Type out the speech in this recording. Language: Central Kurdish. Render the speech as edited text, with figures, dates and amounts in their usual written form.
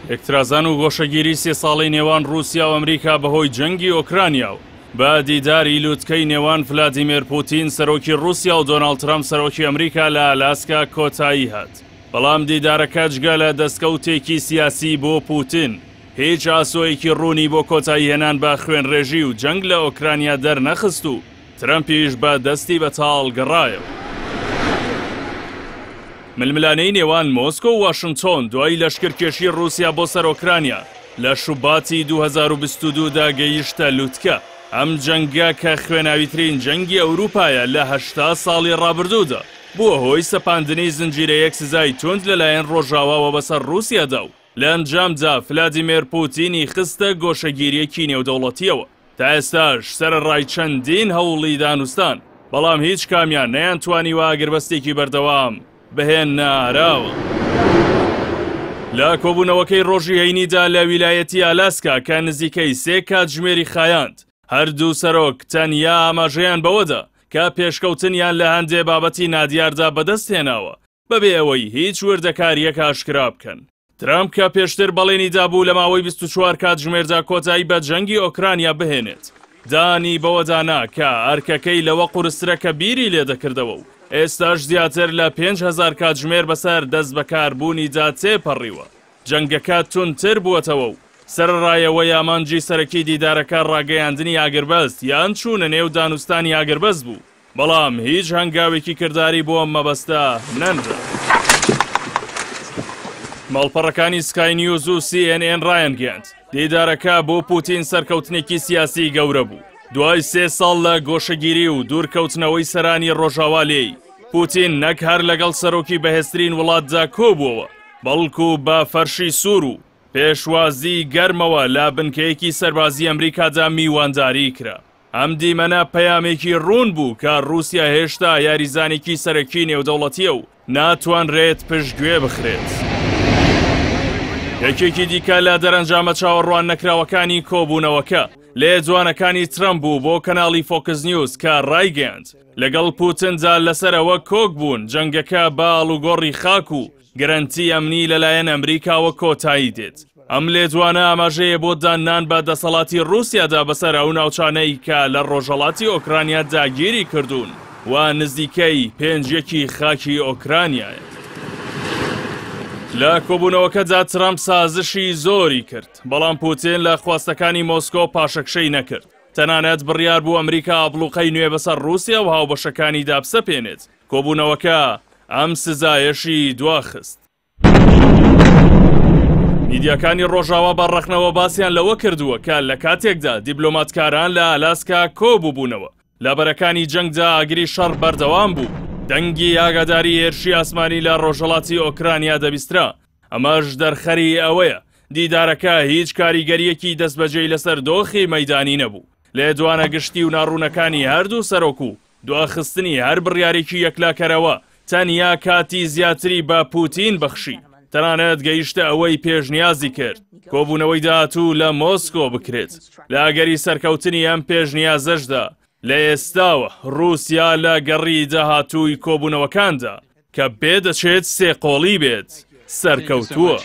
اکترازان و گۆشەگیری سێ ساڵەی نێوان رووسیا و ئەمریکا بەهۆی جەنگی ئۆکرانیا و بە دیداری لووتکەی نێوان ڤلادیمیر پوتین سەرۆکی رووسیا و دۆناڵد ترامپ سەرۆکی ئەمریکا لە ئالاسکا کۆتایی هات. بەڵام دیدارەکە جگە لە دەستکەوتێکی سیاسی بۆ پوتین هیچ ئاسۆیەکی ڕوونی بۆ کۆتایی هێنان بە خوێنڕێژی و جەنگ لە ئۆکرانیا دەرنەخست و ترامپیش بە دەستی بەتاڵ گەڕایەوە. ململانەی نێوان مۆسکۆ و واشنگتۆن دوای لەشکرکێشی رووسیا بۆ سەر ئۆکرانیا لە شوباتی 2022 دا گەیشتە لووتکە. ئەم جەنگە کە خوێناویترین جەنگی ئەوروپایە لە 80 ساڵی ڕابردوودا بووە هۆی سەپاندنی زنجیرەیەک سزای تۆند لەلایەن ڕۆژاواوە بەسەر رووسیادا و لە ئەنجامدا ڤلادیمیر پوتینی خستە گۆشەگیریەکی نێودەوڵەتیەوە. تا ئێستاش سەرڕای چەندین هەوڵی دانوستان، بەڵام هیچ کامیان نەیانتوانیوە ئاگربەستێکی بەردەوام بهێنە ئاراوە. لە کۆبوونەوەکەی ڕۆژی هەینیدا لە ویلایەتی ئالاسکا کە نزیکەی 3 کاتژمێری خایاند، هەردوو سەرۆک تەنیا ئاماژەیان بەوەدا کە پێشکەوتنیان لە هەندێ بابەتی نادیاردا بەدەست هێناوە بەبێ ئەوەی هیچ وردەکاریەک ئاشکرا بکەن. ترامپ کە پێشتر بەڵێنی دابوو لە ماوەی 24 کاتژمێردا کۆتایی بە جەنگی ئۆکرانیا بهێنێت، دانی بەوەدانا کە ئەرکەکەی لەوە قورسترە کە بیری لێ دەکردەوە و ئێستاش زیاتر لە 5,000 کاتژمێر بەسەر دەست بەکاربوونیدا تێپەڕیوە. جەنگەکە تونتر بووەتەوە و سەرڕایەوەی ئامانجی سەرەکی دیدارەکە ڕاگەیاندنی ئاگربەست یان چوونە نێو دانوستانی ئاگربەست بوو، بەڵام هیچ هەنگاوێکی کردداری بۆ ئەم مەبەستە نەنرا. ماڵپەڕەکانی سکای نیوز و CNN ڕایەنگەیاند دیدارەکە بۆ پوتین سەرکەوتنێکی سیاسی گەورە بوو. دوای 3 ساڵ لە گۆشەگیری و دوورکەوتنەوەی سەرانی ڕۆژاوا لێی، پوتین نەک هەر لەگەڵ سەرۆکی بەهێزترین وڵاتدا کۆبووەوە، بەڵکو بە فەرشی سوور و پێشوازی گەرمەوە لە بنکەیەکی سەربازی ئەمریکادا میوانداری کرا. ئەم دیمەنە پەیامێکی ڕوون بوو کە رووسیا هێشتا یاریزانێکی سەرەکی نێودەوڵەتیە و ناتوانرێت پشتگوێ بخرێت. یەکێکی دیکە لە دەرەنجامە چاوەڕوان نەکراوەکانی کۆبوونەوەکە لێدوانەکانی ترامپ بوو بۆ کەناڵی فۆکس نیوز کە ڕایگەیاند لەگەڵ پوتیندا لەسەرەوە کۆک بوون جەنگەکە بە ئاڵوگۆڕی خاک و گرنتی ئەمنی لەلایەن ئەمریکاوە کۆتایی دێت. ئەم لێدوانە ئاماژەیە بۆ دانان بە دەسەڵاتی رووسیادا بەسەر ئەو ناوچانەی کە لە ڕۆژهەڵاتی ئۆکرانیا داگیری کردوون و نزیکەی 5 خاکی ئۆکرانیایە. لە کۆبوونەوەکەدا ترامپ سازشی زۆری کرد، بەڵام پوتین لە خواستەکانی مۆسکۆ پاشەکشەی نەکرد. تەنانەت بڕیار بوو ئەمریکا ئابڵوقەی نوێ بەسەر رووسیا و هاوبەشەکانی دابسەپێنێت. کۆبوونەوەکە ئەم سزایەشی دواخست. میدیاکانی ڕۆژاوا بەڕەخنەوە باسییان لەوە کردووە کە لە کاتێکدا دیبلۆماتکاران لە ئالاسکا کۆبووبوونەوە لە بەرەکانی جەنگدا ئاگری شەڕ بەردەوام بوو. دەنگی ئاگاداری هێرشی ئاسمانی لە ڕۆژهەڵاتی ئۆکرانیا دەبیسترا. ئەمەش دەرخەری ئەوەیە دیدارەکە هیچ کاریگەریەکی دەستبەجێی لەسەر دۆخی مەیدانی نەبوو. لێدوانە گشتی و ناڕوونەکانی هەردوو سەرۆک و دواخستنی هەر بڕیارێکی یەکلاکەرەوە تەنیا کاتی زیاتری بە پوتین بەخشی. تەنانەت گەیشتە ئەوەی پێشنیازی کرد کۆبوونەوەی داهاتوو لە مۆسکۆ بکرێت. لە ئەگەری سەرکەوتنی ئەم پێشنیازەشدا لە ئێستاوە رووسیا لە گەڕی داهاتووی کۆبوونەوەکاندا کە بێدەچێت سێقۆڵی بێت سەرکەوتووە.